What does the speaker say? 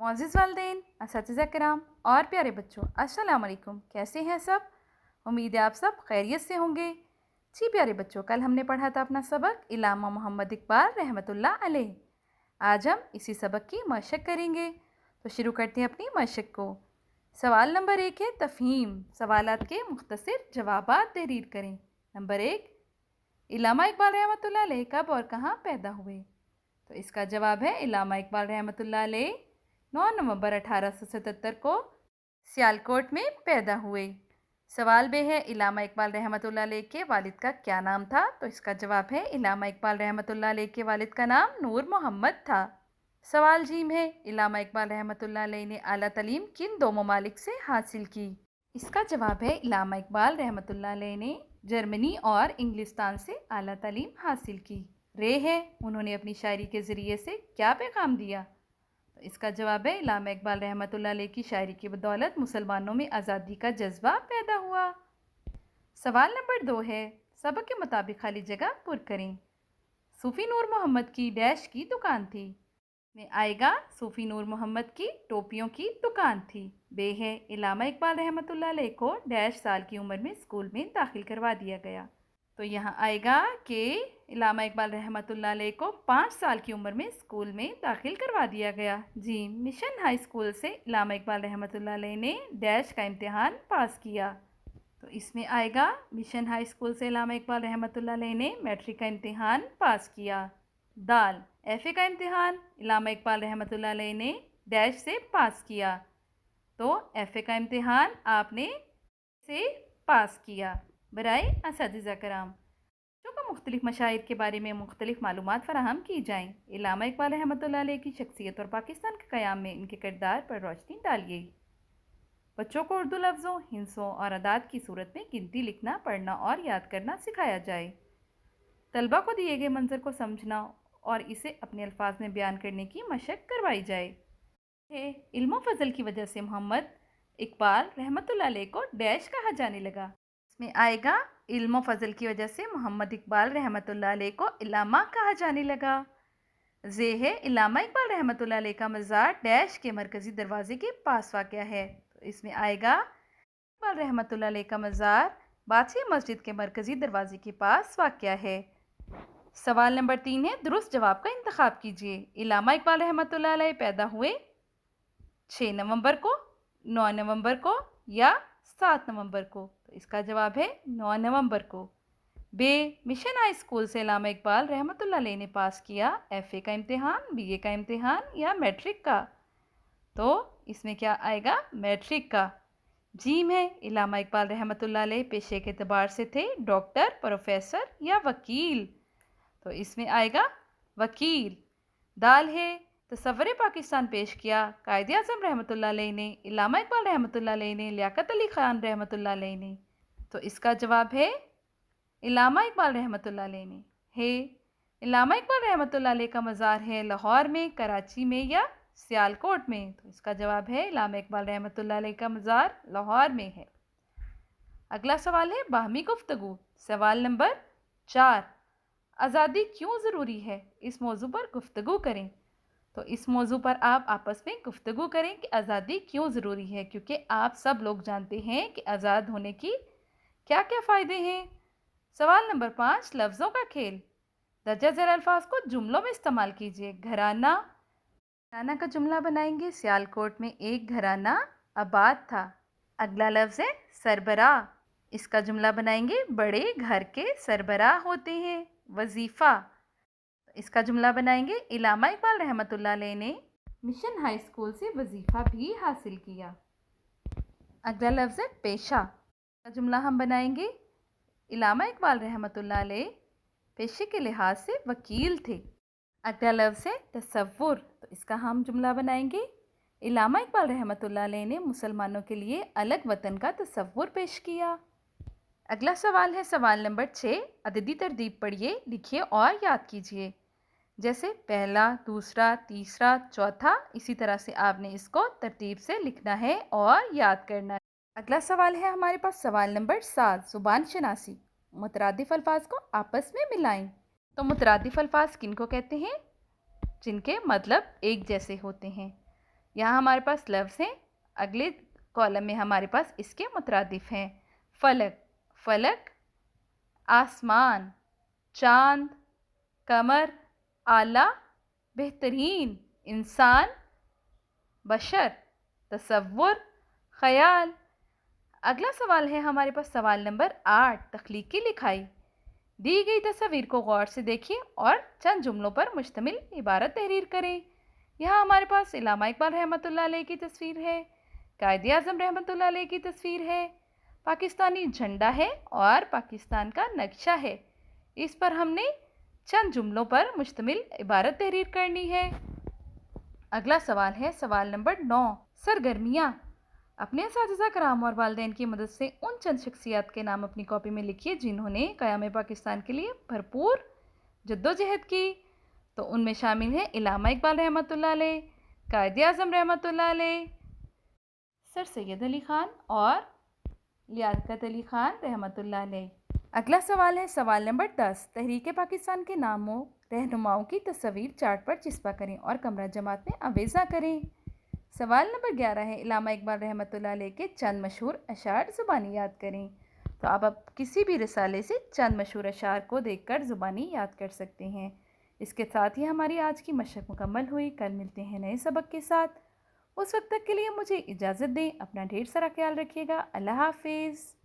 मोअज़्ज़िज़ वालिदैन, असातिज़ा किराम और प्यारे बच्चों, अस्सलाम वालेकुम। कैसे हैं सब? उम्मीद है आप सब खैरियत से होंगे। जी प्यारे बच्चों, कल हमने पढ़ा था अपना सबक इल्लामा मोहम्मद इकबाल रहमतुल्लाह अलैह। आज हम इसी सबक की मशक करेंगे, तो शुरू करते हैं अपनी मशक को। सवाल नंबर 1 है तफ़हीम। सवालात के मुख्तसर जवाबात तहरीर करें। नंबर 1, इल्लामा इकबाल रहमतुल्लाह अलैह कब और कहाँ पैदा हुए? तो इसका जवाब है इल्लामा इकबाल रहमतुल्लाह अलैह 9 नवंबर 1877 को सियालकोट में पैदा हुए। सवाल बे है इल्लामा इकबाल रहमतुल्लाह अलैह के वालिद का क्या नाम था? तो इसका जवाब है इल्लामा इकबाल रहमतुल्लाह अलैह के वालिद का नाम नूर मोहम्मद था। सवाल जीम है इल्लामा इकबाल रहमतुल्लाह अलैह ने आला तालीम किन दो ममालिक से हासिल की? इसका जवाब है इल्लामा इकबाल रहमतुल्लाह अलैह ने जर्मनी और इंग्लिस्तान से आला तालीम हासिल की। रे है उन्होंने अपनी शायरी के ज़रिए से क्या पैगाम दिया? तो इसका जवाब है इल्लामा इकबाल रहमतुल्लाह अलैह की शायरी की बदौलत मुसलमानों में आज़ादी का जज्बा पैदा हुआ। सवाल नंबर 2 है सबक के मुताबिक खाली जगह पुर करें। सूफ़ी नूर मोहम्मद की डैश की दुकान थी? में आएगा सूफ़ी नूर मोहम्मद की टोपियों की दुकान थी। बे है इल्लामा इकबाल रहमतुल्लाह अलैह को डैश साल की उम्र में स्कूल में दाखिल करवा दिया गया। तो यहाँ आएगा कि इल्लामा इकबाल रहमतुल्लाह अलैह को 5 साल की उम्र में स्कूल में दाखिल करवा दिया गया। जी, मिशन हाई स्कूल से इल्लामा इकबाल रहमतुल्लाह अलैह ने डैश का इम्तिहान पास किया। तो इसमें आएगा मिशन हाई स्कूल से इल्लामा इकबाल रहमतुल्लाह अलैह ने मैट्रिक का इम्तिहान पास किया। दाल एफ़ए का इम्तिहान इल्लामा इकबाल रहमतुल्लाह अलैह ने डैश से पास किया। तो एफ़ए का इम्तिहान आपने से पास किया। बराए असातिज़ा कराम, जो को मुख्तलिफ़ मशाइर के बारे में मुख्तलिफ़ मालूमात फ़राहम की जाएँ। इल्लामा इकबाल रहमतुल्लाह अलैह की शख्सियत और पाकिस्तान के क़याम में इनके किरदार पर रोशनी डालिए। बच्चों को उर्दू लफ्ज़ों, हिंसों और अदाद की सूरत में गिनती लिखना, पढ़ना और याद करना सिखाया जाए। तलबा को दिए गए मंजर को समझना और इसे अपने अल्फाज में बयान करने की मशक करवाई जाए। इल्म फ़ज़ल की वजह से मोहम्मद इकबाल रहमतुल्लाह अलैह को डैश कहा जाने लगा। इसमें आएगा इल्म फ़ज़ल की वजह से मोहम्मद इकबाल रहमतुल्लाह अलैह को इल्लामा कहा जाने लगा। जे है इल्लामा इकबाल रहमतुल्लाह अलैह का मज़ार डैश के मरकज़ी दरवाज़े के पास वाक़या है। तो इसमें आएगा इकबाल रहमतुल्लाह अलैह का मज़ार बादशाह मस्जिद के मरकज़ी दरवाज़े के पास वाक़या है। सवाल नंबर 3 है दुरुस्त जवाब का इंतखाब कीजिए। इल्लामा इकबाल रहमतुल्लाह अलैह पैदा हुए 6 नवंबर को, 9 नवंबर को या 7 नवंबर को? तो इसका जवाब है 9 नवंबर को। बे मिशन हाई स्कूल से इल्लामा इकबाल रहमतुल्लाह अलैह ने पास किया एफ़ए का इम्तिहान, बीए का इम्तिहान या मैट्रिक का? तो इसमें क्या आएगा? मैट्रिक का। जीम है इल्लामा इकबाल रहमतुल्लाह अलैह पेशे के एतबार से थे डॉक्टर, प्रोफेसर या वकील? तो इसमें आएगा वकील। दाल है तसव्वुर पाकिस्तान पेश किया कायदे आज़म रहमतुल्लाह अलैह ने, इल्लामा इकबाल रहमतुल्लाह अलैह ने, लियाकत अली ख़ान रहमतुल्लाह अलैह ने? तो इसका जवाब है इल्लामा इकबाल रहमतुल्लाह अलैह ने। है इल्लामा इकबाल रहमतुल्लाह अलैह का मज़ार है लाहौर में, कराची में या सियालकोट में? तो इसका जवाब है इल्लामा इकबाल रहमतुल्लाह अलैह का मज़ार लाहौर में है। अगला सवाल है बाहमी गुफ्तगू। सवाल नंबर 4, आज़ादी क्यों ज़रूरी है? इस मौजू पर गुफ्तगू करें। तो इस मौजू पर आप आपस में गुफ्तगू करें कि आज़ादी क्यों ज़रूरी है, क्योंकि आप सब लोग जानते हैं कि आज़ाद होने की क्या क्या फ़ायदे हैं। सवाल नंबर 5, लफ्ज़ों का खेल। दर्जा ज़ेल अल्फाज को जुमलों में इस्तेमाल कीजिए। घराना, घराना का जुमला बनाएंगे सियालकोट में एक घराना आबाद था। अगला लफ्ज़ है सरबराह, इसका जुमला बनाएंगे बड़े घर के सरबराह होते हैं। वजीफ़ा, इसका जुमला बनाएंगे इल्लामा इकबाल रहमतुल्लाह अलैह ने मिशन हाई स्कूल से वजीफ़ा भी हासिल किया। अगला लफ्ज़ है पेशा, का जुमला हम बनाएंगे इल्लामा इकबाल रहमतुल्लाह अलैह पेशे के लिहाज से वकील थे। अगला लफ्ज़ है तसव्वुर, तो इसका हम जुमला बनाएंगे इल्लामा इकबाल रहमतुल्लाह अलैह ने मुसलमानों के लिए अलग वतन का तसव्वुर पेश किया। अगला सवाल है सवाल नंबर 6, अददी तरतीब पढ़िए, लिखिए और याद कीजिए। जैसे पहला, दूसरा, तीसरा, चौथा, इसी तरह से आपने इसको तरतीब से लिखना है और याद करना है। اگلا سوال ہے ہمارے پاس سوال نمبر 7، زبان شناسی۔ مترادف الفاظ کو آپس میں ملائیں۔ تو مترادف الفاظ کن کو کہتے ہیں؟ جن کے مطلب ایک جیسے ہوتے ہیں۔ یہاں ہمارے پاس لفظ ہیں، اگلے کالم میں ہمارے پاس اس کے مترادف ہیں۔ فلک، فلک، آسمان، چاند، قمر، اعلیٰ، بہترین، انسان، بشر، تصور، خیال۔ اگلا سوال ہے ہمارے پاس سوال نمبر 8، تخلیقی لکھائی۔ دی گئی تصاویر کو غور سے دیکھیں اور چند جملوں پر مشتمل عبارت تحریر کریں۔ یہاں ہمارے پاس علامہ اقبال رحمۃ اللہ علیہ کی تصویر ہے، قائد اعظم رحمۃ اللہ علیہ کی تصویر ہے، پاکستانی جھنڈا ہے اور پاکستان کا نقشہ ہے۔ اس پر ہم نے چند جملوں پر مشتمل عبارت تحریر کرنی ہے۔ اگلا سوال ہے سوال نمبر 9، سرگرمیاں۔ اپنے اساتذہ کرام اور والدین کی مدد سے ان چند شخصیات کے نام اپنی کاپی میں لکھیے جنہوں نے قیام پاکستان کے لیے بھرپور جدوجہد کی۔ تو ان میں شامل ہیں علامہ اقبال رحمۃ اللہ علیہ، قائد اعظم رحمۃ اللہ علیہ، سر سید علی خان اور لیاقت علی خان رحمۃ اللہ علیہ۔ اگلا سوال ہے سوال نمبر 10، تحریک پاکستان کے ناموں رہنماؤں کی تصاویر چارٹ پر چسپاں کریں اور کمرہ جماعت میں آویزاں کریں۔ سوال نمبر 11 ہے علامہ اقبال رحمۃ اللہ علیہ کے چند مشہور اشعار زبانی یاد کریں۔ تو آپ کسی بھی رسالے سے چند مشہور اشعار کو دیکھ کر زبانی یاد کر سکتے ہیں۔ اس کے ساتھ ہی ہماری آج کی مشق مکمل ہوئی۔ کل ملتے ہیں نئے سبق کے ساتھ۔ اس وقت تک کے لیے مجھے اجازت دیں۔ اپنا ڈھیر سارا خیال رکھیے گا۔ اللہ حافظ۔